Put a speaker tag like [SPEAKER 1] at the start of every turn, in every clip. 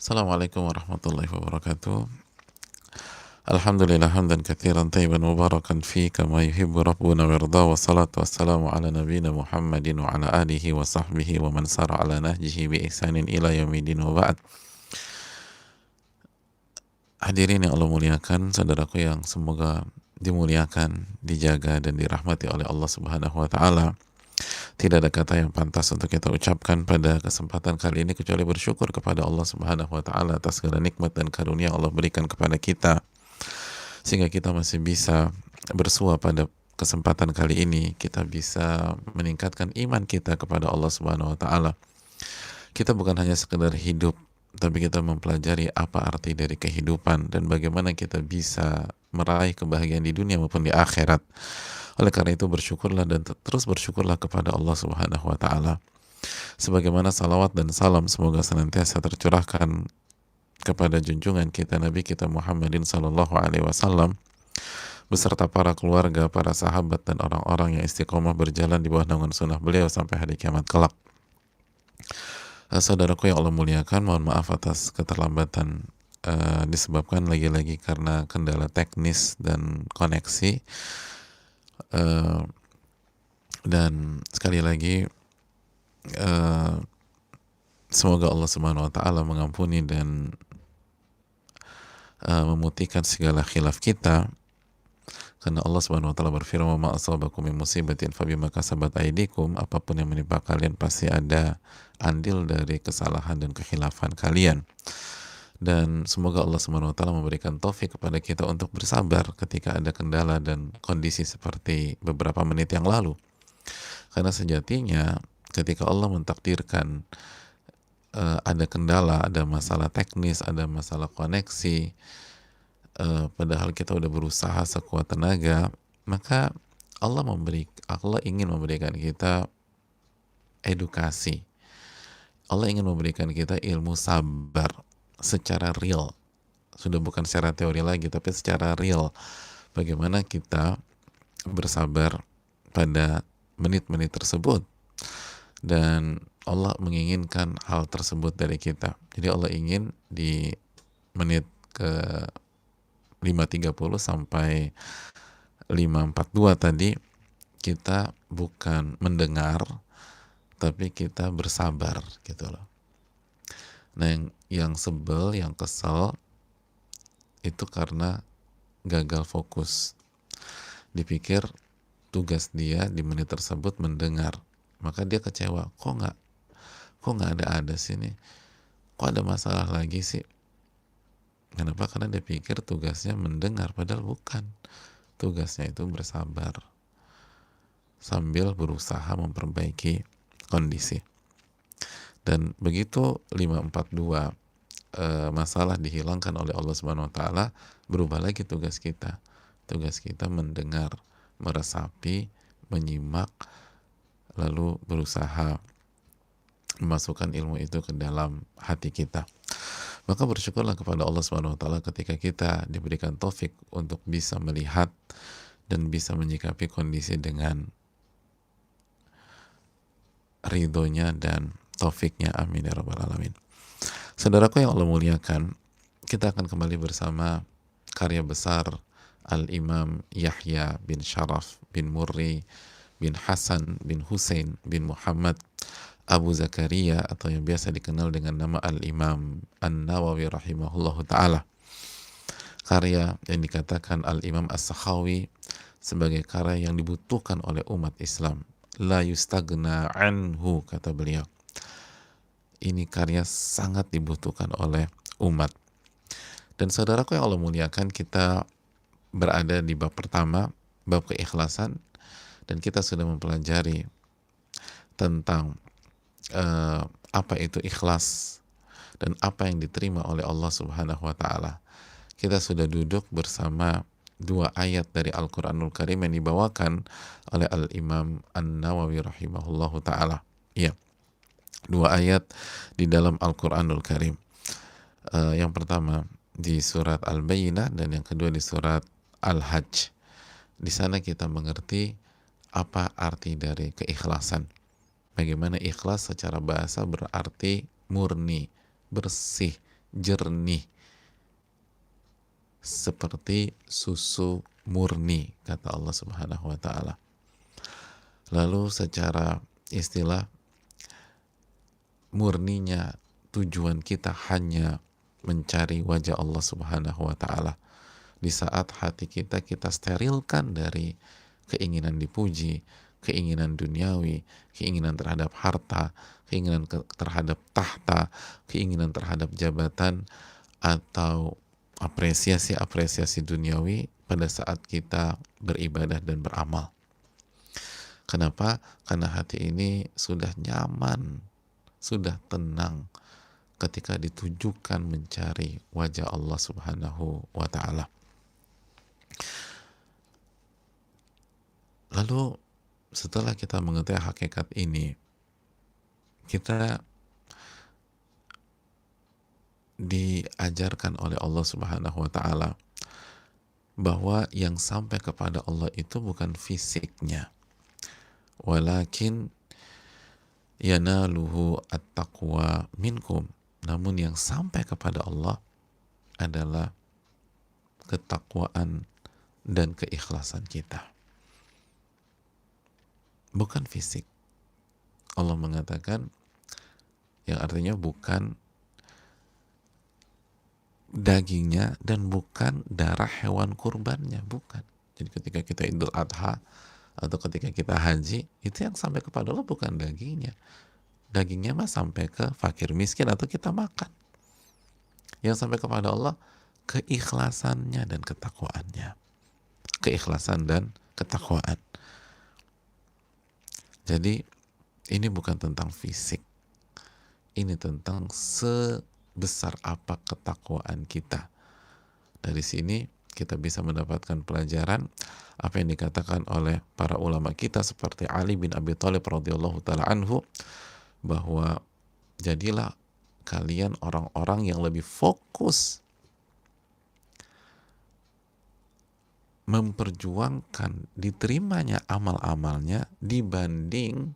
[SPEAKER 1] Assalamualaikum warahmatullahi wabarakatuh. Alhamdulillah hamdan katsiran tayyiban mubarakan fi kama yuhibbu rabbuna wa yarda, wa salatu wassalamu ala nabiyyina Muhammadin wa ala alihi wa sahbihi wa man sara ala nahjihi bi ihsanin ila yaumidin wa ba'd. Hadirin yang Allah muliakan, saudaraku yang semoga dimuliakan, dijaga dan dirahmati oleh Allah Subhanahu wa taala. Tidak ada kata yang pantas untuk kita ucapkan pada kesempatan kali ini kecuali bersyukur kepada Allah Subhanahu wa taala atas segala nikmat dan karunia Allah berikan kepada kita, sehingga kita masih bisa bersua pada kesempatan kali ini. Kita bisa meningkatkan iman kita kepada Allah Subhanahu wa taala. Kita bukan hanya sekedar hidup, tapi kita mempelajari apa arti dari kehidupan dan bagaimana kita bisa meraih kebahagiaan di dunia maupun di akhirat. Oleh karena itu bersyukurlah dan terus bersyukurlah kepada Allah Subhanahu wa taala. Sebagaimana salawat dan salam semoga senantiasa tercurahkan kepada junjungan kita Nabi kita Muhammadin sallallahu alaihi wasallam beserta para keluarga, para sahabat dan orang-orang yang istiqomah berjalan di bawah naungan sunnah beliau sampai hari kiamat kelak. Saudaraku yang Allah muliakan, mohon maaf atas keterlambatan disebabkan lagi-lagi karena kendala teknis dan koneksi. Dan sekali lagi semoga Allah Subhanahu wa taala mengampuni dan memutihkan segala khilaf kita, karena Allah Subhanahu wa taala berfirman, "Ma asabakum min musibatin fabima kasabat aydikum." Apapun yang menimpa kalian pasti ada andil dari kesalahan dan kekhilafan kalian. Dan semoga Allah Subhanahu wa taala memberikan taufik kepada kita untuk bersabar ketika ada kendala dan kondisi seperti beberapa menit yang lalu. Karena sejatinya ketika Allah mentakdirkan ada kendala, ada masalah teknis, ada masalah koneksi, padahal kita udah berusaha sekuat tenaga, maka Allah ingin memberikan kita edukasi. Allah ingin memberikan kita ilmu sabar secara real. Sudah bukan secara teori lagi, tapi secara real. Bagaimana kita bersabar pada menit-menit tersebut. Dan Allah menginginkan hal tersebut dari kita. Jadi Allah ingin di menit ke 5.30 sampai 5.42 tadi kita bukan mendengar, tapi kita bersabar gitu loh. Nah, yang sebel, yang kesel itu karena gagal fokus. Dipikir tugas dia di menit tersebut mendengar, maka dia kecewa. Kok nggak ada sini? Kok ada masalah lagi sih? Kenapa? Karena dia pikir tugasnya mendengar, padahal bukan. Tugasnya itu bersabar sambil berusaha memperbaiki kondisi. Dan begitu 5.42 masalah dihilangkan oleh Allah Subhanahu wa taala, berubah lagi tugas kita. Tugas kita mendengar, meresapi, menyimak, lalu berusaha memasukkan ilmu itu ke dalam hati kita. Maka bersyukurlah kepada Allah Subhanahu wa taala ketika kita diberikan taufik untuk bisa melihat dan bisa menyikapi kondisi dengan ridhonya dan taufiknya, amin ya rabbal alamin. Saudaraku yang Allah muliakan, kita akan kembali bersama karya besar Al-Imam Yahya bin Sharaf bin Murri bin Hasan bin Husain bin Muhammad Abu Zakaria, atau yang biasa dikenal dengan nama Al-Imam An-Nawawi rahimahullahu ta'ala. Karya yang dikatakan Al-Imam As-Sakhawi sebagai karya yang dibutuhkan oleh umat Islam. La yustagna anhu, kata beliau. Ini karya sangat dibutuhkan oleh umat. Dan saudaraku yang Allah muliakan, kita berada di bab pertama, bab keikhlasan, dan kita sudah mempelajari tentang apa itu ikhlas dan apa yang diterima oleh Allah Subhanahu wa taala. Kita sudah duduk bersama dua ayat dari Al-Qur'anul Karim yang dibawakan oleh Al-Imam An-Nawawi rahimahullahu taala. Ya. Dua ayat di dalam Al-Quranul Karim. Yang pertama di surat Al-Bayyinah dan yang kedua di surat Al-Hajj. Di sana kita mengerti apa arti dari keikhlasan. Bagaimana ikhlas secara bahasa berarti murni, bersih, jernih seperti susu murni, kata Allah Subhanahu wa taala. Lalu secara istilah, murninya tujuan kita hanya mencari wajah Allah Subhanahu wa taala. Di saat hati kita sterilkan dari keinginan dipuji, keinginan duniawi, keinginan terhadap harta, keinginan terhadap tahta, keinginan terhadap jabatan, atau apresiasi-apresiasi duniawi pada saat kita beribadah dan beramal. Kenapa? Karena hati ini sudah nyaman, sudah tenang ketika ditujukan mencari wajah Allah Subhanahu wa taala. Lalu setelah kita mengetahui hakikat ini, kita diajarkan oleh Allah Subhanahu wa taala bahwa yang sampai kepada Allah itu bukan fisiknya, walakin yanaluhu at-taqwa minkum, namun yang sampai kepada Allah adalah ketakwaan dan keikhlasan kita, bukan fisik. Allah mengatakan, yang artinya bukan dagingnya dan bukan darah hewan kurbannya, bukan. Jadi ketika kita Idul Adha atau ketika kita haji, itu yang sampai kepada Allah bukan dagingnya. Dagingnya mah sampai ke fakir miskin atau kita makan. Yang sampai kepada Allah keikhlasannya dan ketakwaannya. Keikhlasan dan ketakwaan. Jadi ini bukan tentang fisik. Ini tentang sebesar apa ketakwaan kita. Dari sini kita bisa mendapatkan pelajaran apa yang dikatakan oleh para ulama kita seperti Ali bin Abi Thalib radhiyallahu taala anhu, bahwa jadilah kalian orang-orang yang lebih fokus memperjuangkan diterimanya amal-amalnya dibanding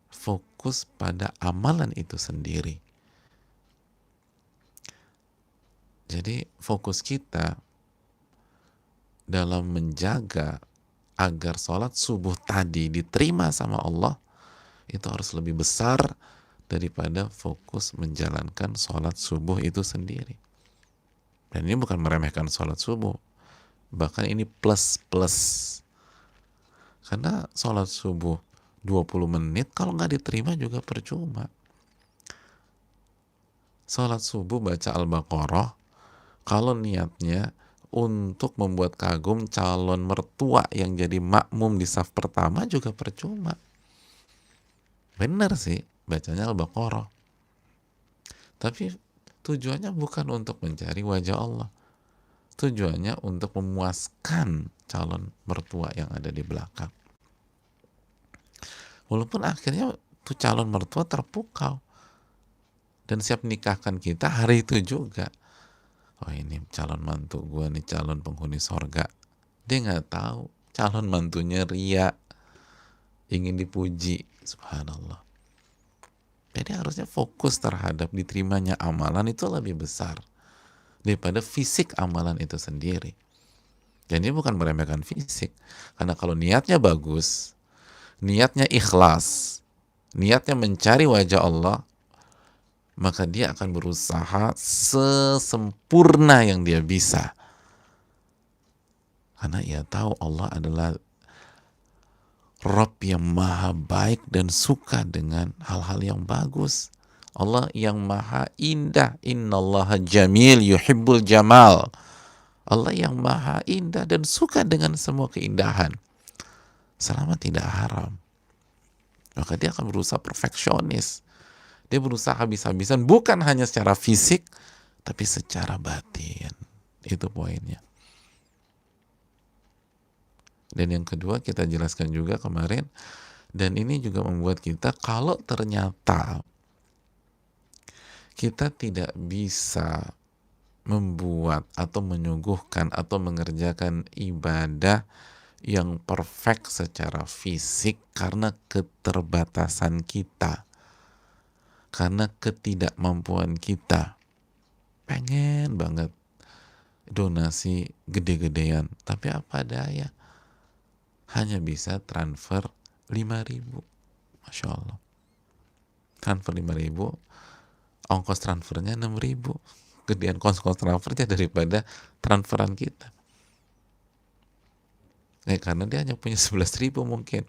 [SPEAKER 1] fokus pada amalan itu sendiri. Jadi fokus kita dalam menjaga agar sholat subuh tadi diterima sama Allah itu harus lebih besar daripada fokus menjalankan sholat subuh itu sendiri. Dan ini bukan meremehkan sholat subuh, bahkan ini plus. Karena sholat subuh 20 menit kalau nggak diterima juga percuma. Sholat subuh baca Al-Baqarah kalau niatnya untuk membuat kagum calon mertua yang jadi makmum di saf pertama juga percuma. Benar sih bacanya Al-Baqarah, tapi tujuannya bukan untuk mencari wajah Allah. Tujuannya untuk memuaskan calon mertua yang ada di belakang. Walaupun akhirnya tuh calon mertua terpukau dan siap nikahkan kita hari itu juga. Oh ini calon mantu gue nih, calon penghuni sorga. Dia nggak tahu calon mantunya ria, ingin dipuji. Subhanallah. Jadi harusnya fokus terhadap diterimanya amalan itu lebih besar daripada fisik amalan itu sendiri. Dan ini bukan meremehkan fisik, karena kalau niatnya bagus, niatnya ikhlas, niatnya mencari wajah Allah, maka dia akan berusaha sesempurna yang dia bisa. Karena ia tahu Allah adalah Rabb yang maha baik dan suka dengan hal-hal yang bagus. Allah yang maha indah. Innallaha jamil yuhibbul jamal. Allah yang maha indah dan suka dengan semua keindahan, selama tidak haram. Maka dia akan berusaha perfeksionis. Dia berusaha habis-habisan, bukan hanya secara fisik, tapi secara batin. Itu poinnya. Dan yang kedua kita jelaskan juga kemarin, dan ini juga membuat kita, kalau ternyata kita tidak bisa membuat atau menyuguhkan atau mengerjakan ibadah yang perfect secara fisik karena keterbatasan kita, karena ketidakmampuan kita, pengen banget donasi gede-gedean, tapi apa daya, hanya bisa transfer 5.000. Masya Allah, transfer 5.000, ongkos transfernya 6.000, gedean ongkos transfernya daripada transferan kita. Karena dia hanya punya 11.000 mungkin.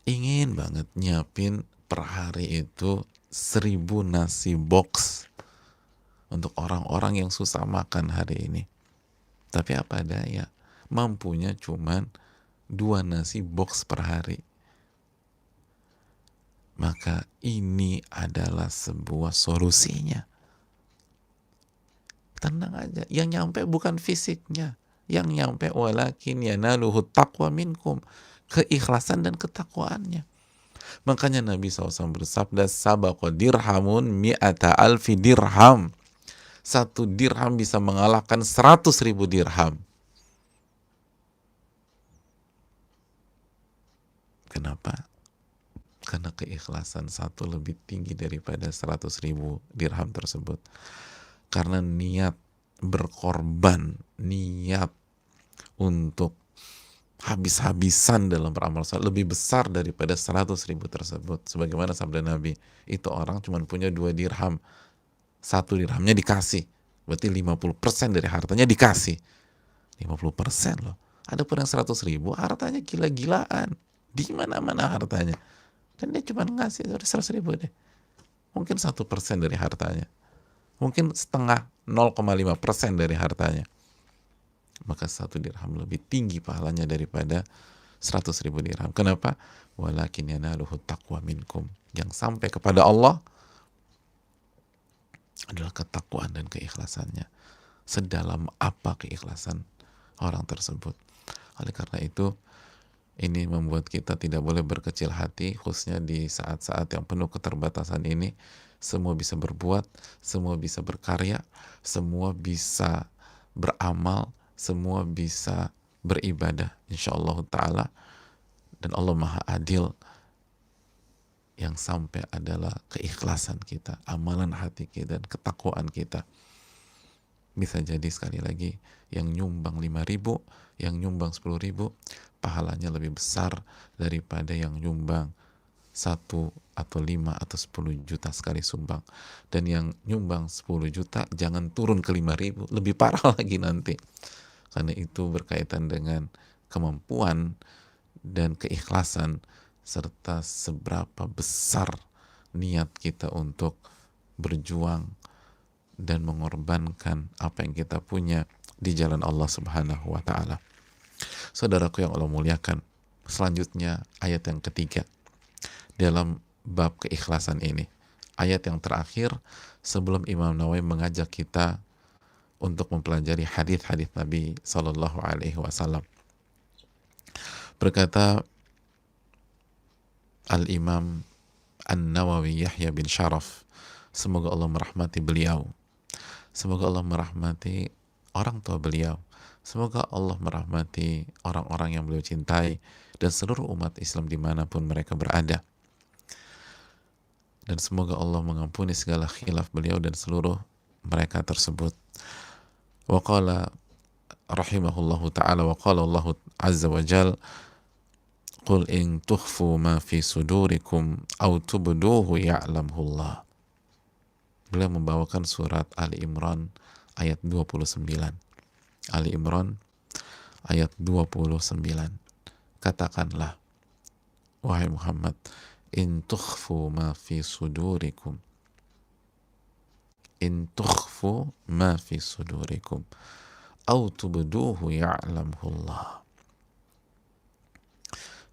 [SPEAKER 1] Ingin banget nyiapin per hari itu 1.000 nasi box untuk orang-orang yang susah makan hari ini. Tapi apa daya, mampunya cuman 2 nasi box per hari. Maka ini adalah sebuah solusinya. Tenang aja, yang nyampe bukan fisiknya, yang nyampe walakin yanaluhu taqwa minkum, keikhlasan dan ketakwaannya. Makanya Nabi SAW bersabda, sabaqa dirhamun mi'ata alfi dirham. 1 dirham bisa mengalahkan 100.000 dirham. Kenapa? Karena keikhlasan satu lebih tinggi daripada 100.000 dirham tersebut. Karena niat berkorban, niat untuk habis-habisan dalam beramal saleh lebih besar daripada 100.000 tersebut. Sebagaimana sabda Nabi, itu orang cuma punya 2 dirham, 1 dirhamnya dikasih, berarti 50% dari hartanya dikasih. 50% loh. Adapun yang 100.000 hartanya gila-gilaan, di mana-mana hartanya, dan dia cuma ngasih 100.000 deh, mungkin 1% dari hartanya, mungkin setengah, 0,5% dari hartanya. Maka 1 dirham lebih tinggi pahalanya daripada 100.000 dirham. Kenapa? Walakin yanaluhu taqwa minkum. Yang sampai kepada Allah adalah ketakwaan dan keikhlasannya. Sedalam apa keikhlasan orang tersebut. Oleh karena itu, ini membuat kita tidak boleh berkecil hati, khususnya di saat-saat yang penuh keterbatasan ini. Semua bisa berbuat, semua bisa berkarya, semua bisa beramal, semua bisa beribadah, insyaallah ta'ala. Dan Allah Maha Adil. Yang sampai adalah keikhlasan kita, amalan hati kita, dan ketakwaan kita. Bisa jadi sekali lagi, yang nyumbang 5.000, yang nyumbang 10.000, pahalanya lebih besar daripada yang nyumbang 1 atau 5 atau 10 juta sekali sumbang. Dan yang nyumbang 10 juta jangan turun ke 5.000, lebih parah lagi nanti. Karena itu berkaitan dengan kemampuan dan keikhlasan serta seberapa besar niat kita untuk berjuang dan mengorbankan apa yang kita punya di jalan Allah Subhanahu wa ta'ala. Saudaraku yang Allah muliakan, selanjutnya ayat yang ketiga dalam bab keikhlasan ini, ayat yang terakhir sebelum Imam Nawawi mengajak kita untuk mempelajari hadis-hadis Nabi Sallallahu Alaihi Wasallam. Berkata Al-Imam An-Nawawi Yahya bin Sharaf, semoga Allah merahmati beliau, semoga Allah merahmati orang tua beliau, semoga Allah merahmati orang-orang yang beliau cintai dan seluruh umat Islam dimanapun mereka berada, dan semoga Allah mengampuni segala khilaf beliau dan seluruh mereka tersebut. Wa qala rahimahullahu ta'ala, wa qala Allah azza wa jal, qul in tukhfu ma fi sudurikum aw tubduhu ya'lamhullah. Beliau membawakan surat Ali Imran ayat 29. Ali Imran ayat 29. Katakanlah, wahai Muhammad, in tukhfu ma fi sudurikum, in tukhfu ma fi sudurikum aw tubduhu ya'lamhullah.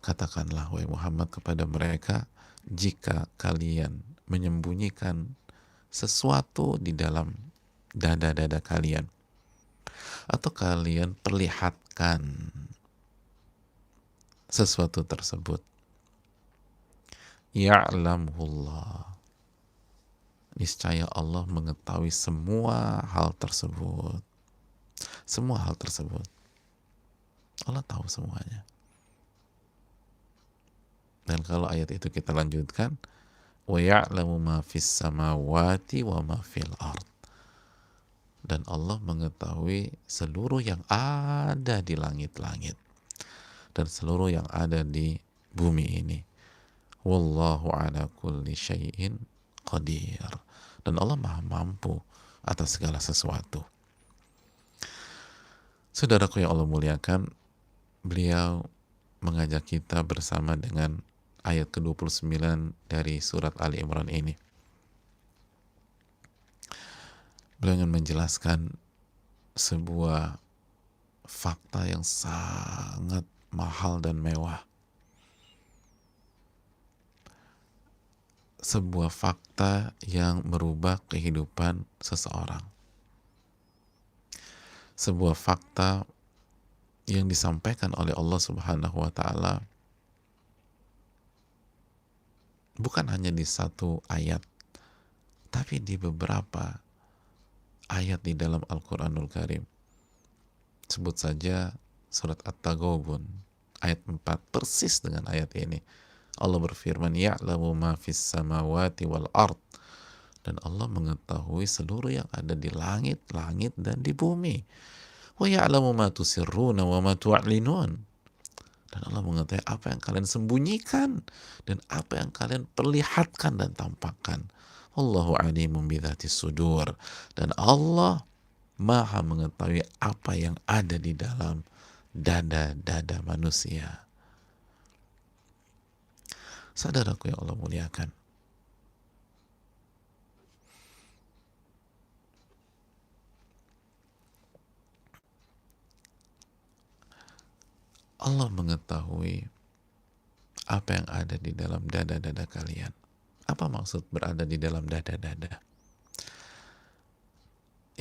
[SPEAKER 1] Katakanlah, wahai Muhammad, kepada mereka, jika kalian menyembunyikan sesuatu di dalam dada-dada kalian, atau kalian perlihatkan sesuatu tersebut, ya'lamhullah, niscaya Allah mengetahui semua hal tersebut. Semua hal tersebut Allah tahu semuanya. Dan kalau ayat itu kita lanjutkan, wa ya'lamu ma fis samawati wa ma fil ard. Dan Allah mengetahui seluruh yang ada di langit-langit dan seluruh yang ada di bumi ini. Wallahu ala kulli syai'in qadir. Dan Allah maha mampu atas segala sesuatu. Saudaraku yang Allah muliakan, beliau mengajak kita bersama dengan ayat ke-29 dari surat Ali Imran ini. Beliau ingin menjelaskan sebuah fakta yang sangat mahal dan mewah. Sebuah fakta yang merubah kehidupan seseorang. Sebuah fakta yang disampaikan oleh Allah Subhanahu wa Ta'ala bukan hanya di satu ayat, tapi di beberapa ayat di dalam Al-Quranul Karim. Sebut saja surat At-Taghabun ayat 4, persis dengan ayat ini. Allah berfirman, ya'lamu ma fis samawati wal ard. Dan Allah mengetahui seluruh yang ada di langit dan di bumi. Wa ya'lamu ma tusirruna wa ma tu'linun. Dan Allah mengetahui apa yang kalian sembunyikan dan apa yang kalian perlihatkan dan tampakkan. Allahu alimun bidzatis sudur. Dan Allah maha mengetahui apa yang ada di dalam dada-dada manusia. Saudaraku yang Allah muliakan, Allah mengetahui apa yang ada di dalam dada-dada kalian. Apa maksud berada di dalam dada-dada?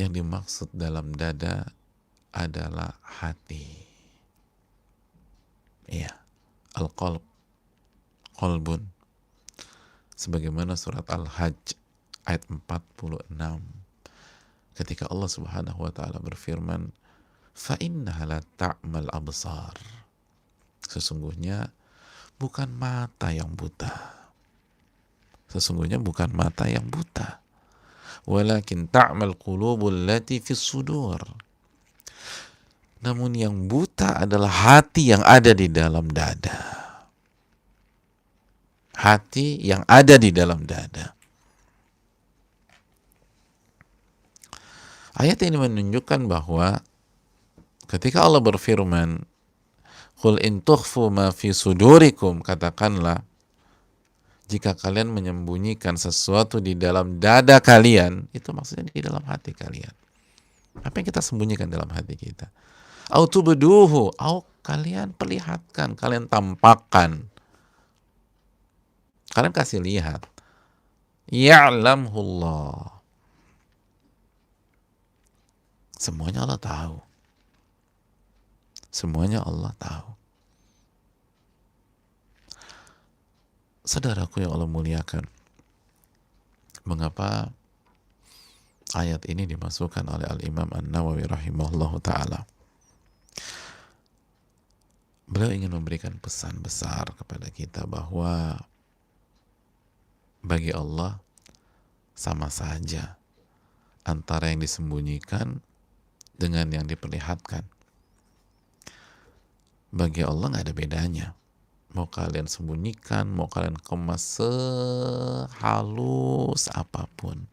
[SPEAKER 1] Yang dimaksud dalam dada adalah hati. Iya, al-qalb, qalbun. Sebagaimana surat Al-Hajj ayat 46. Ketika Allah Subhanahu wa Ta'ala berfirman, fa innaha la ta'mal absar. Sesungguhnya bukan mata yang buta. Sesungguhnya bukan mata yang buta. Walakin ta'mal qulubul lati fis sudur. Namun yang buta adalah hati yang ada di dalam dada. Hati yang ada di dalam dada. Ayat ini menunjukkan bahwa ketika Allah berfirman, qul in tukhfu ma fi sudurikum, katakanlah jika kalian menyembunyikan sesuatu di dalam dada kalian, itu maksudnya di dalam hati kalian. Apa yang kita sembunyikan dalam hati kita? Au tubduhu, au kalian perlihatkan, kalian tampakkan, kalian kasih lihat. Ya'lamhullah. Semuanya Allah tahu. Semuanya Allah tahu. Saudaraku yang Allah muliakan, mengapa ayat ini dimasukkan oleh Al-Imam An-Nawawi rahimahullahu ta'ala? Beliau ingin memberikan pesan besar kepada kita bahwa bagi Allah sama saja antara yang disembunyikan dengan yang diperlihatkan. Bagi Allah nggak ada bedanya. Mau kalian sembunyikan, mau kalian kemas sehalus apapun,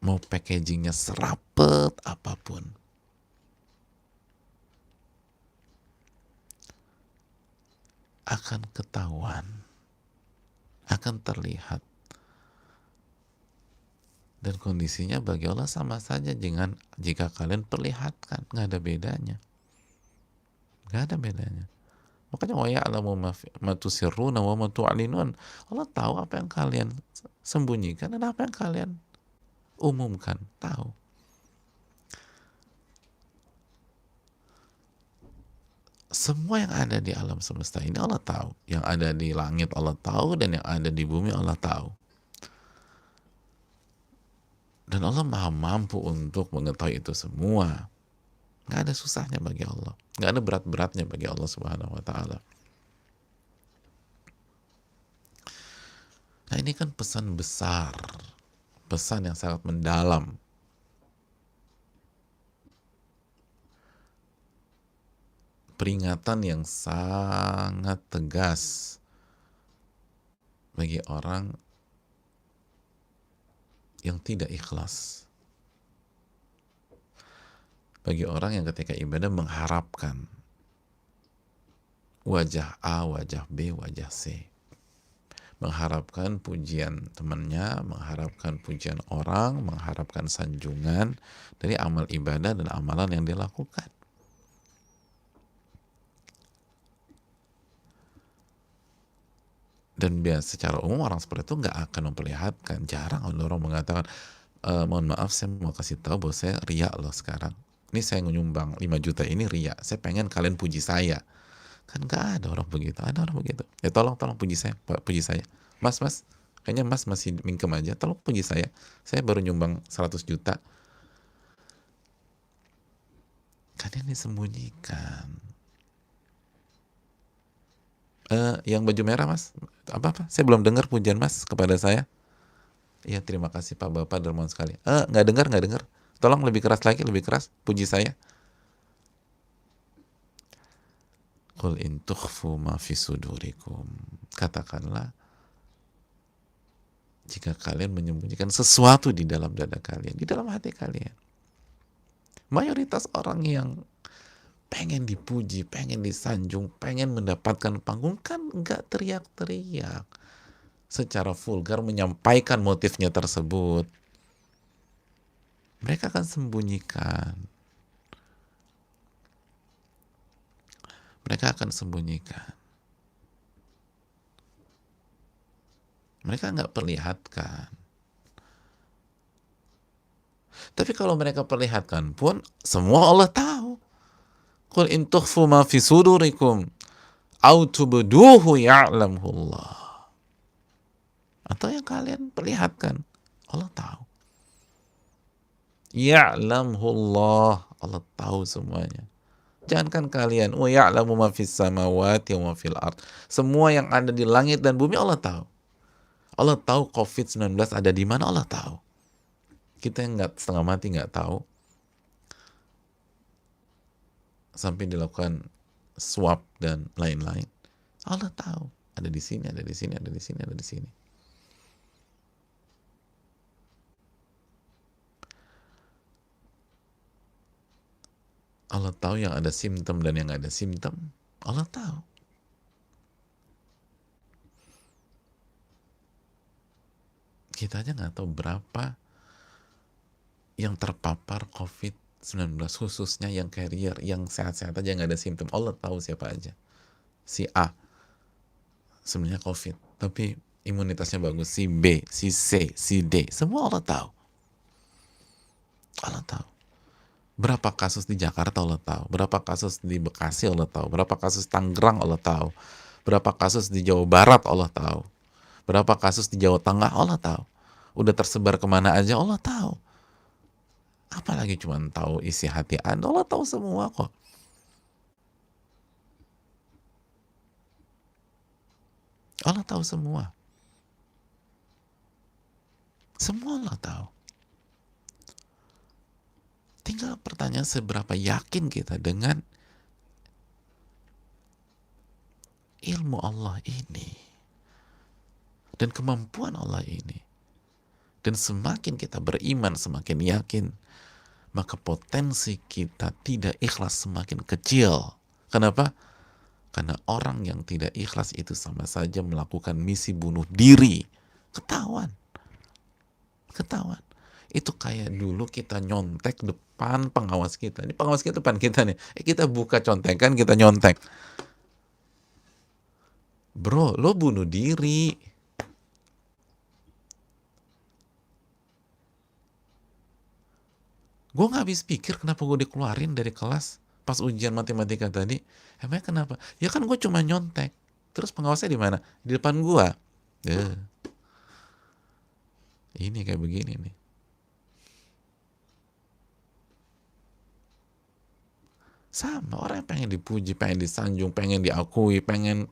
[SPEAKER 1] mau packagingnya serapet apapun, akan ketahuan, akan terlihat. Dan kondisinya bagi Allah sama saja dengan jika kalian perlihatkan, nggak ada bedanya. Nggak ada bedanya. Makanya wa ya'lamu ma tusirruna wa ma tu'linun. Allah tahu apa yang kalian sembunyikan dan apa yang kalian umumkan, tahu. Semua yang ada di alam semesta ini Allah tahu. Yang ada di langit Allah tahu, dan yang ada di bumi Allah tahu. Dan Allah maha mampu untuk mengetahui itu semua. Nggak ada susahnya bagi Allah. Nggak ada berat-beratnya bagi Allah Subhanahu wa Ta'ala. Nah ini kan pesan besar, pesan yang sangat mendalam. Peringatan yang sangat tegas bagi orang yang tidak ikhlas. Bagi orang yang ketika ibadah mengharapkan wajah A, wajah B, wajah C. Mengharapkan pujian temannya, mengharapkan pujian orang, mengharapkan sanjungan dari amal ibadah dan amalan yang dia lakukan. Dan biasa secara umum orang seperti itu nggak akan memperlihatkan. Jarang orang mengatakan, mohon maaf saya mau kasih tahu bahwa saya riak loh sekarang. Ini saya nyumbang 5 juta ini riak. Saya pengen kalian puji saya. Kan nggak ada orang begitu. Ada orang begitu. Ya tolong puji saya, puji saya. Mas, kayaknya mas masih mingkem aja. Tolong puji saya. Saya baru nyumbang 100 juta. Kan yang disembunyikan. Yang baju merah mas, apa? Saya belum dengar pujian mas kepada saya. Iya terima kasih Pak Bapak dermawan sekali. Nggak dengar. Tolong lebih keras lagi, lebih keras puji saya. Qul in tukhfu ma fi sudurikum. Katakanlah jika kalian menyembunyikan sesuatu di dalam dada kalian, di dalam hati kalian. Mayoritas orang yang pengen dipuji, pengen disanjung, pengen mendapatkan panggung kan nggak teriak-teriak secara vulgar menyampaikan motifnya tersebut. Mereka akan sembunyikan. Mereka akan sembunyikan. Mereka nggak perlihatkan. Tapi kalau mereka perlihatkan pun, semua Allah tahu. Qul in tukhfu ma fi sudurikum au tubduhu ya'lamhu Allah. Atau yang kalian perlihatkan, Allah tahu. Ya'lamhu Allah. Allah tahu semuanya. Jangankan kalian, wa ya'lamu ma fis samawati wa ma fil ard. Semua yang ada di langit dan bumi Allah tahu. Allah tahu COVID-19 ada di mana, Allah tahu. Kita yang nggak setengah mati nggak tahu. Sampai dilakukan swab dan lain-lain. Allah tahu. Ada di sini, ada di sini, ada di sini, ada di sini. Allah tahu yang ada simptom dan yang nggak ada simptom. Allah tahu. Kita aja nggak tahu berapa yang terpapar COVID-19, khususnya yang carrier, yang sehat-sehat aja nggak ada simptom. Allah tahu siapa aja. Si A sebenarnya COVID, tapi imunitasnya bagus. Si B, si C, si D, semua Allah tahu. Allah tahu. Berapa kasus di Jakarta Allah tahu. Berapa kasus di Bekasi Allah tahu. Berapa kasus Tangerang Allah tahu. Berapa kasus di Jawa Barat Allah tahu. Berapa kasus di Jawa Tengah Allah tahu. Udah tersebar kemana aja Allah tahu. Apalagi cuma tahu isi hati Anda, Allah tahu semua kok. Allah tahu semua. Semua Allah tahu. Tinggal pertanyaan seberapa yakin kita dengan ilmu Allah ini dan kemampuan Allah ini. Dan semakin kita beriman, semakin yakin, maka potensi kita tidak ikhlas semakin kecil. Kenapa? Karena orang yang tidak ikhlas itu sama saja melakukan misi bunuh diri. Ketahuan. Itu kayak dulu kita nyontek depan pengawas kita. Ini pengawas kita depan kita nih. Kita buka contekan, kita nyontek. Bro, lo bunuh diri. Gue gak habis pikir kenapa gue dikeluarin dari kelas pas ujian matematika tadi. Emangnya kenapa? Ya kan gue cuma nyontek. Terus pengawasnya di mana? Di depan gue. Ini kayak begini nih. Sama, orang yang pengen dipuji, pengen disanjung, pengen diakui, pengen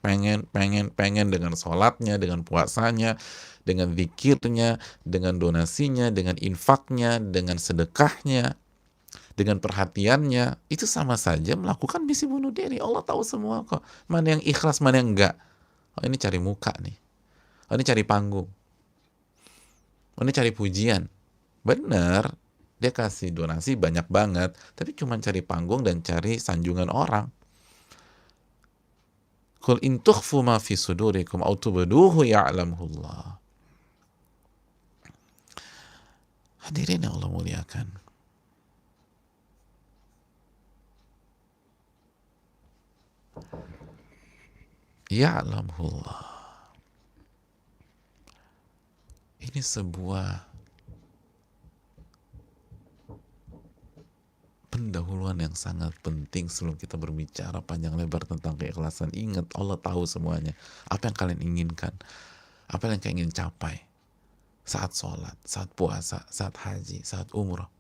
[SPEAKER 1] dengan sholatnya, dengan puasanya, dengan zikirnya, dengan donasinya, dengan infaknya, dengan sedekahnya, dengan perhatiannya, itu sama saja melakukan misi bunuh diri. Allah tahu semua kok, mana yang ikhlas, mana yang enggak. Oh, ini cari muka nih, oh, ini cari panggung, oh, ini cari pujian. Bener, dia kasih donasi banyak banget, tapi cuma cari panggung dan cari sanjungan orang. Qul in tukhfu ma fi sudurikum aw tubduhu ya'lamullah. Hadirin yang Allah muliakan. Ya'lamullah. Ini sebuah pendahuluan yang sangat penting sebelum kita berbicara panjang lebar tentang keikhlasan. Ingat, Allah tahu semuanya. Apa yang kalian inginkan, apa yang kalian ingin capai saat sholat, saat puasa, saat haji, saat umrah,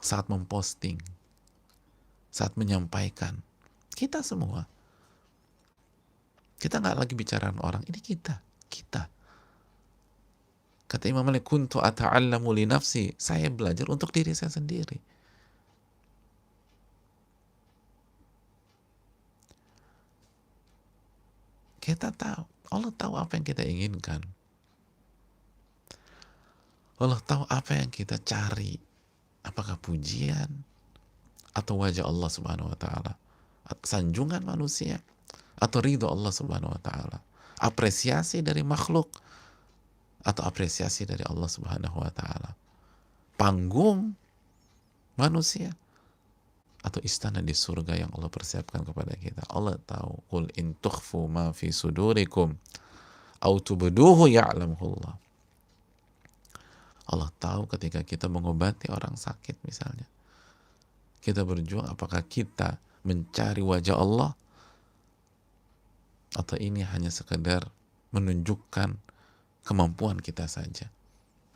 [SPEAKER 1] saat memposting, saat menyampaikan. Kita semua. Kita nggak lagi bicara orang, ini kita. Kata Imam Malik, kuntu ata'allamu li nafsi, saya belajar untuk diri saya sendiri. Kita tahu, Allah tahu apa yang kita inginkan. Allah tahu apa yang kita cari. Apakah pujian atau wajah Allah Subhanahu wa taala? Sanjungan manusia atau ridho Allah Subhanahu wa taala? Apresiasi dari makhluk atau apresiasi dari Allah Subhanahu wa taala? Panggung manusia atau istana di surga yang Allah persiapkan kepada kita. Allah tahu, qul in tukhfu ma fi sudurikum aw tubduhu ya'lamullah. Allah tahu ketika kita mengobati orang sakit misalnya. Kita berjuang, apakah kita mencari wajah Allah atau ini hanya sekedar menunjukkan kemampuan kita saja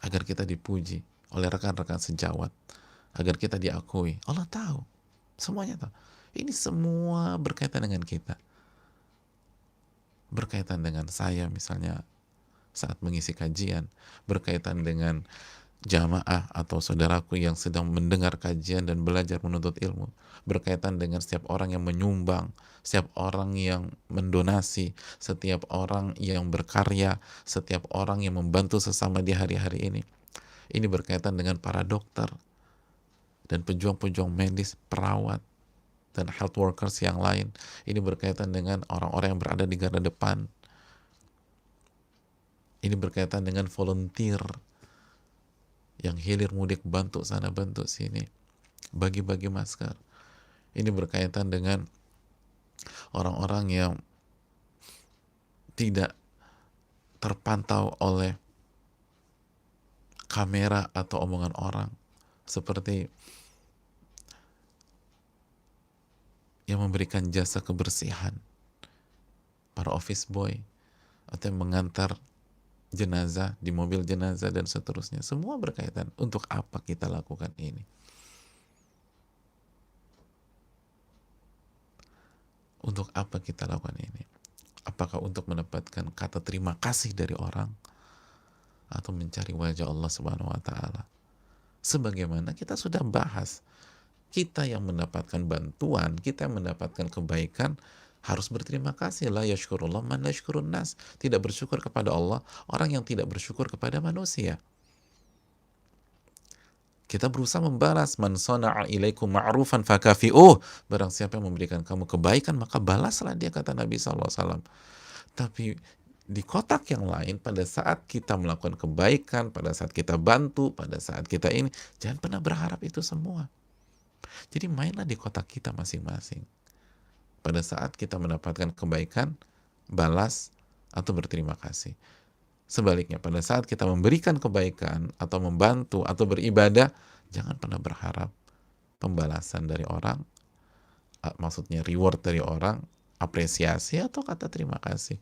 [SPEAKER 1] agar kita dipuji oleh rekan-rekan sejawat, agar kita diakui. Allah tahu, semuanya tahu. Ini semua berkaitan dengan kita, berkaitan dengan saya misalnya saat mengisi kajian, berkaitan dengan jamaah atau saudaraku yang sedang mendengar kajian dan belajar menuntut ilmu, berkaitan dengan setiap orang yang menyumbang, setiap orang yang mendonasi, setiap orang yang berkarya, setiap orang yang membantu sesama di hari-hari ini. Ini berkaitan dengan para dokter dan pejuang-pejuang medis, perawat, dan health workers yang lain. Ini berkaitan dengan orang-orang yang berada di garda depan. Ini berkaitan dengan volunteer yang hilir mudik, bantu sana bantu sini, bagi-bagi masker. Ini berkaitan dengan orang-orang yang tidak terpantau oleh kamera atau omongan orang, seperti yang memberikan jasa kebersihan, para office boy, atau yang mengantar jenazah di mobil jenazah dan seterusnya. Semua berkaitan. Untuk apa kita lakukan ini? Untuk apa kita lakukan ini? Apakah untuk mendapatkan kata terima kasih dari orang atau mencari wajah Allah Subhanahu wa taala? Sebagaimana kita sudah bahas, kita yang mendapatkan bantuan, kita yang mendapatkan kebaikan harus berterima kasih. La yashkurullah man la yashkurun nas. Tidak bersyukur kepada Allah orang yang tidak bersyukur kepada manusia. Kita berusaha membalas, man sana'a ilaikum ma'rufan fakafi'uh. Barang siapa yang memberikan kamu kebaikan, maka balaslah dia, kata Nabi SAW. Tapi di kotak yang lain, pada saat kita melakukan kebaikan, pada saat kita bantu, pada saat kita ini, jangan pernah berharap itu semua. Jadi mainlah di kotak kita masing-masing. Pada saat kita mendapatkan kebaikan, balas atau berterima kasih. Sebaliknya, pada saat kita memberikan kebaikan atau membantu atau beribadah, jangan pernah berharap pembalasan dari orang, maksudnya reward dari orang, apresiasi atau kata terima kasih.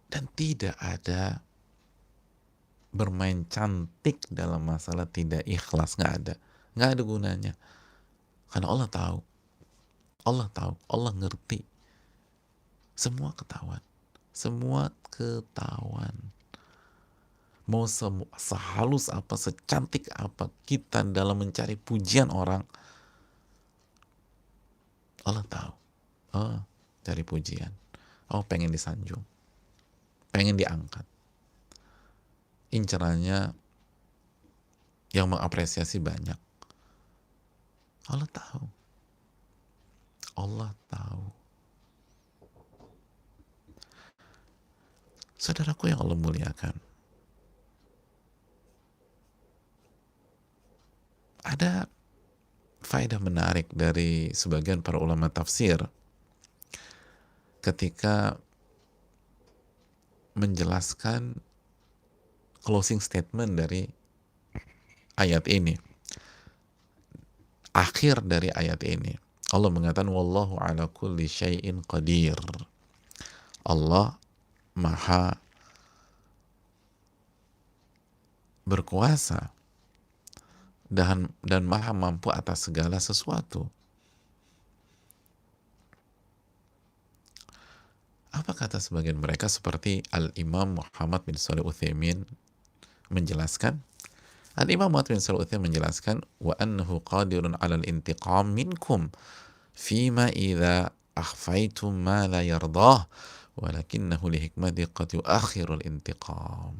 [SPEAKER 1] Dan tidak ada bermain cantik dalam masalah tidak ikhlas, nggak ada gunanya. Karena Allah tahu, Allah ngerti, semua ketahuan, semua ketahuan. Mau sehalus apa, secantik apa kita dalam mencari pujian orang, Allah tahu. Oh, cari pujian. Oh, pengen disanjung, pengen diangkat. Incerannya yang mengapresiasi banyak. Allah tahu. Allah tahu. Saudaraku yang Allah muliakan, ada faedah menarik dari sebagian para ulama tafsir ketika menjelaskan closing statement dari ayat ini. Akhir dari ayat ini, Allah mengatakan wallahu ala kulli syai'in qadir. Allah maha berkuasa dan maha mampu atas segala sesuatu. Apa kata sebagian mereka seperti Al-Imam Muhammad bin Shalih Utsaimin menjelaskan? Al-Imam Muhammad bin Shalih Utsaimin menjelaskan wa annahu qadirun 'alal intiqam minkum fima idza akhfaitum ma la yardah walakinnahu li hikmati qad yuakhirul intiqam.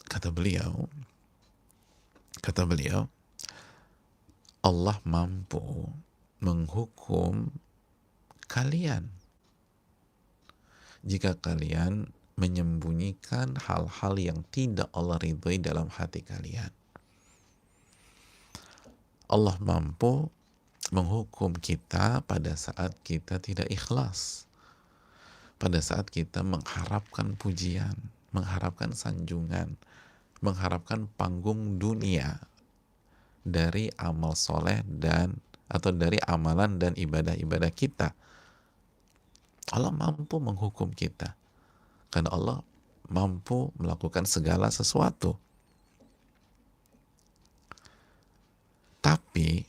[SPEAKER 1] Kata beliau, Allah mampu menghukum kalian jika kalian menyembunyikan hal-hal yang tidak Allah ridhoi dalam hati kalian. Allah mampu menghukum kita pada saat kita tidak ikhlas, pada saat kita mengharapkan pujian, mengharapkan sanjungan, mengharapkan panggung dunia dari amal soleh atau dari amalan dan ibadah-ibadah kita. Allah mampu menghukum kita karena Allah mampu melakukan segala sesuatu. Tapi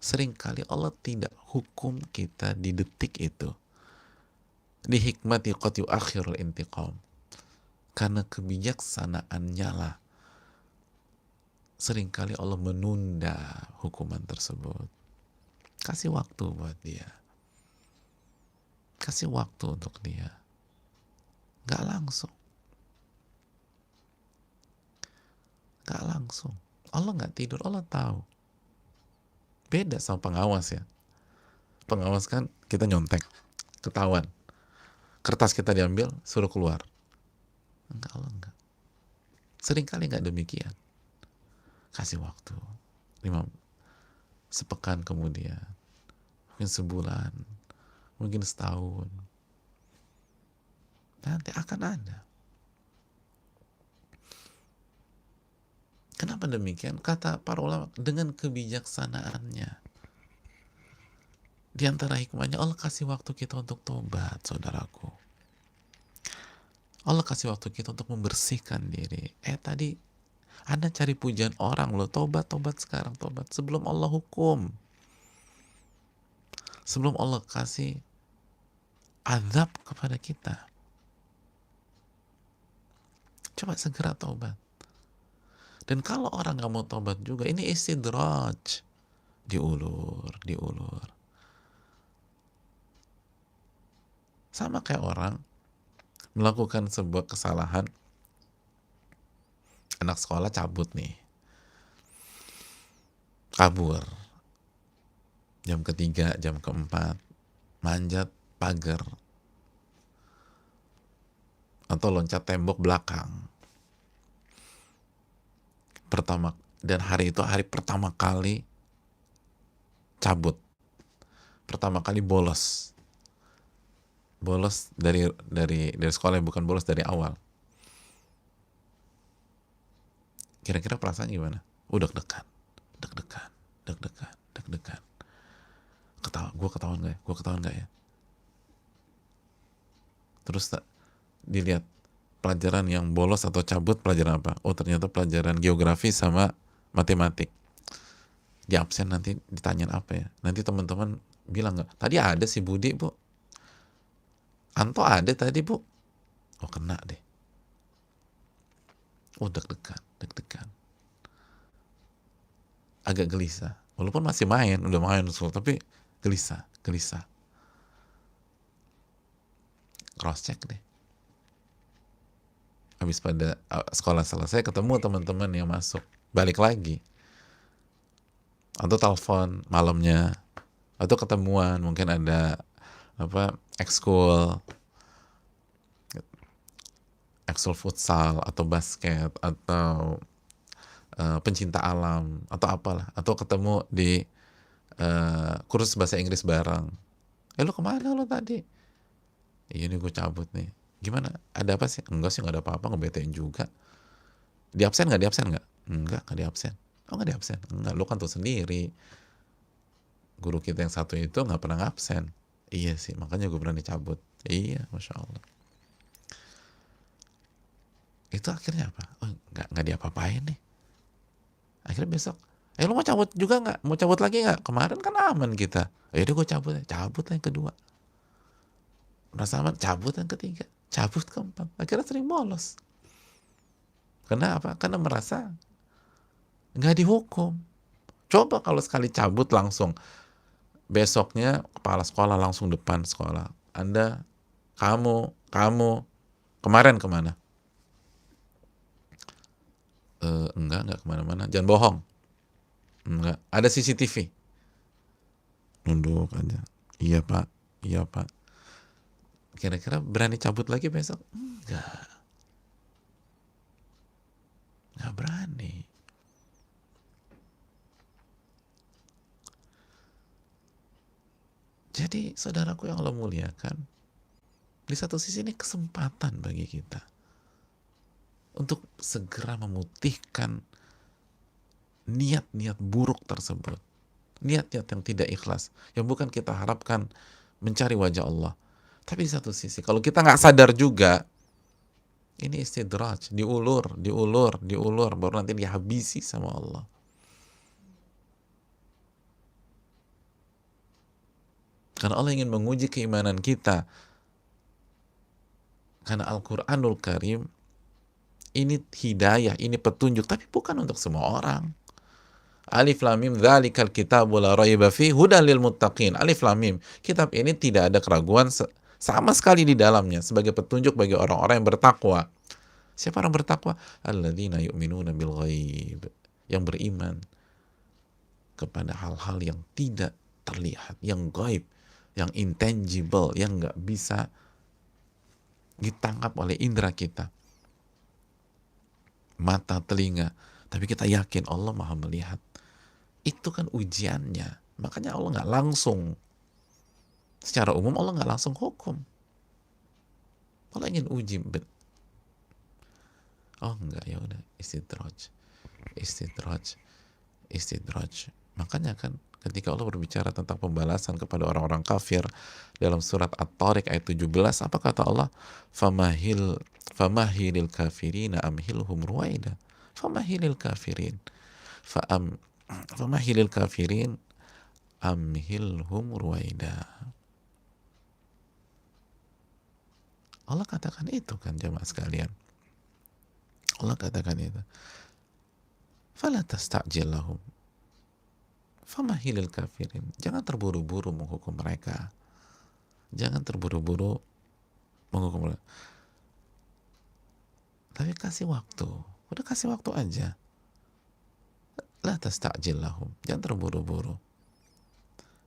[SPEAKER 1] seringkali Allah tidak hukum kita di detik itu. Di hikmati qad yuakhirul intiqam. Karena kebijaksanaannya lah seringkali Allah menunda hukuman tersebut. Kasih waktu buat dia. Kasih waktu untuk dia. Gak langsung. Gak langsung. Allah gak tidur, Allah tahu. Beda sama pengawas ya. Pengawas kan kita nyontek, ketahuan. Kertas kita diambil, suruh keluar. Enggak, Allah enggak. Seringkali enggak demikian. Kasih waktu. Sepekan kemudian. Mungkin sebulan. Mungkin setahun. Nanti akan ada. Kenapa demikian? Kata para ulama, dengan kebijaksanaannya. Di antara hikmahnya, Allah kasih waktu kita untuk tobat, saudaraku. Allah kasih waktu kita untuk membersihkan diri. Tadi Anda cari pujian orang loh, tobat sekarang, tobat. Sebelum Allah hukum. Sebelum Allah kasih azab kepada kita. Coba segera tobat. Dan kalau orang gak mau tobat juga, ini istidraj. Diulur. Sama kayak orang melakukan sebuah kesalahan, anak sekolah cabut nih, kabur, jam ketiga, jam keempat, manjat pagar, atau loncat tembok belakang. Dan hari itu hari pertama kali cabut, pertama kali bolos dari sekolah, bukan bolos dari awal. Kira-kira perasaan gimana? Deg-degan. Ketawa, gue ketahuan gak ya, gue ketahuan gak ya. Terus dilihat pelajaran yang bolos atau cabut pelajaran apa, oh ternyata pelajaran geografi sama matematik. Di absen nanti ditanyain apa ya, nanti teman-teman bilang nggak, tadi ada si Budi bu, Anto ada tadi bu, oh kena deh. Oh deg-degan, agak gelisah, walaupun masih main, udah main tapi gelisah, cross check deh. Habis pada sekolah selesai ketemu teman-teman yang masuk, balik lagi, atau telepon malamnya, atau ketemuan, mungkin ada apa ekskul futsal atau basket atau pencinta alam atau apalah, atau ketemu di kursus bahasa Inggris bareng. Lu kemana lo tadi? Iya nih gue cabut nih. Gimana? Ada apa sih? Enggak sih, nggak ada apa-apa, ngebetain juga. Di absen nggak? Nggak di absen. Oh nggak di absen? Enggak, lu kan tuh sendiri. Guru kita yang satu itu nggak pernah absen. Iya sih, makanya gue berani cabut. Iya, Masya Allah. Itu akhirnya apa? Oh, nggak diapa-apain nih. Akhirnya besok, lu mau cabut juga nggak? Mau cabut lagi nggak? Kemarin kan aman kita. Yaudah gue cabut lah yang kedua. Merasa aman, cabut yang ketiga, cabut keempat. Akhirnya sering bolos. Kenapa? Karena merasa nggak dihukum. Coba kalau sekali cabut langsung, besoknya kepala sekolah langsung depan sekolah. Kamu, kemarin kemana? Enggak kemana-mana. Jangan bohong. Enggak. Ada CCTV. Nunduk aja. Iya pak. Kira-kira berani cabut lagi besok? Nggak berani. Jadi saudaraku yang Allah muliakan, di satu sisi ini kesempatan bagi kita untuk segera memutihkan niat-niat buruk tersebut, niat-niat yang tidak ikhlas, yang bukan kita harapkan mencari wajah Allah. Tapi di satu sisi, kalau kita nggak sadar juga, ini istidraj, diulur, baru nanti dihabisi sama Allah. Karena Allah ingin menguji keimanan kita. Karena Al-Quranul Karim ini hidayah, ini petunjuk, tapi bukan untuk semua orang. Alif Lam Mim dzalikal kitabu la raiba fihi hudal lil muttaqin. Alif Lam Mim, kitab ini tidak ada keraguan sama sekali di dalamnya, sebagai petunjuk bagi orang-orang yang bertakwa. Siapa orang bertakwa? Alladzina yu'minuna bil ghaib, yang beriman kepada hal-hal yang tidak terlihat, yang gaib, yang intangible, yang nggak bisa ditangkap oleh indera kita, mata, telinga, tapi kita yakin Allah maha melihat. Itu kan ujiannya. Makanya Allah nggak langsung, secara umum Allah nggak langsung hukum. Allah ingin uji. Oh enggak, ya udah istidraj. Makanya kan ketika Allah berbicara tentang pembalasan kepada orang-orang kafir dalam surat At-Tariq ayat 17, apa kata Allah? Famahilil kafirina amhilhum ruwaida. Famahilil kafirin amhilhum ruwaida. Allah katakan itu kan, jemaah sekalian. Allah katakan itu. Fala tasta'jil lahum. Famahilil kafirin. Jangan terburu-buru menghukum mereka. Tapi kasih waktu. Udah kasih waktu aja. La tasta'jil lahum. Jangan terburu-buru.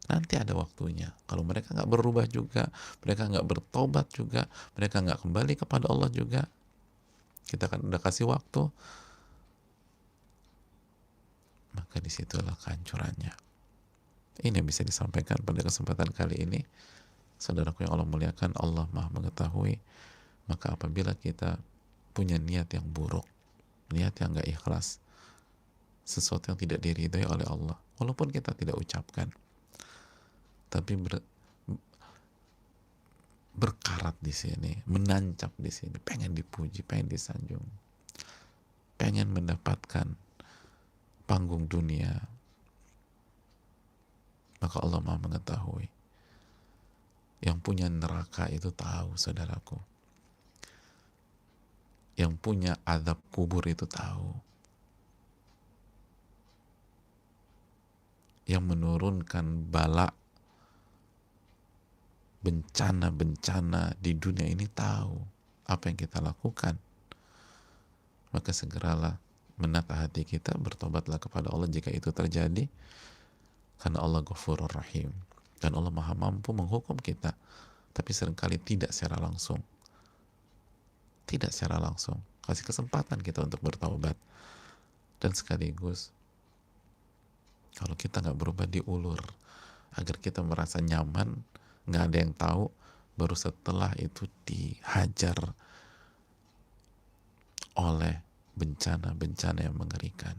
[SPEAKER 1] Nanti ada waktunya. Kalau mereka nggak berubah juga, mereka nggak bertobat juga, mereka nggak kembali kepada Allah juga, kita kan udah kasih waktu, maka disitulah kehancurannya. Ini yang bisa disampaikan pada kesempatan kali ini. Saudaraku yang Allah muliakan, Allah maha mengetahui. Maka apabila kita punya niat yang buruk, niat yang gak ikhlas, sesuatu yang tidak diridhai oleh Allah, walaupun kita tidak ucapkan, tapi berkarat di sini, menancap di sini, pengen dipuji, pengen disanjung, pengen mendapatkan panggung dunia, maka Allah Maha mengetahui. Yang punya neraka itu tahu, saudaraku. Yang punya azab kubur itu tahu. Yang menurunkan bala, bencana-bencana di dunia ini tahu apa yang kita lakukan. Maka segeralah menata hati kita, bertobatlah kepada Allah jika itu terjadi, karena Allah Ghafurur Rahim, dan Allah Maha mampu menghukum kita, tapi seringkali tidak secara langsung. Tidak secara langsung. Kasih kesempatan kita untuk bertaubat. Dan sekaligus, kalau kita nggak berubah, diulur agar kita merasa nyaman, nggak ada yang tahu, baru setelah itu dihajar oleh bencana-bencana yang mengerikan.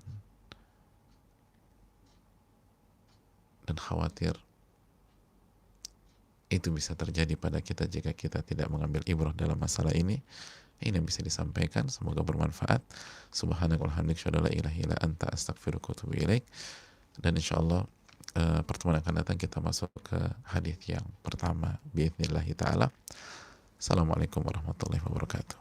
[SPEAKER 1] Dan khawatir itu bisa terjadi pada kita jika kita tidak mengambil ibrah dalam masalah ini. Ini yang bisa disampaikan, semoga bermanfaat. Subhanakallahumma asyhadu an la ilaha illa anta astaghfiruka wa atubu ilaik. Dan insyaallah pertemuan akan datang kita masuk ke hadis yang pertama biidznillah taala. Assalamualaikum warahmatullahi wabarakatuh.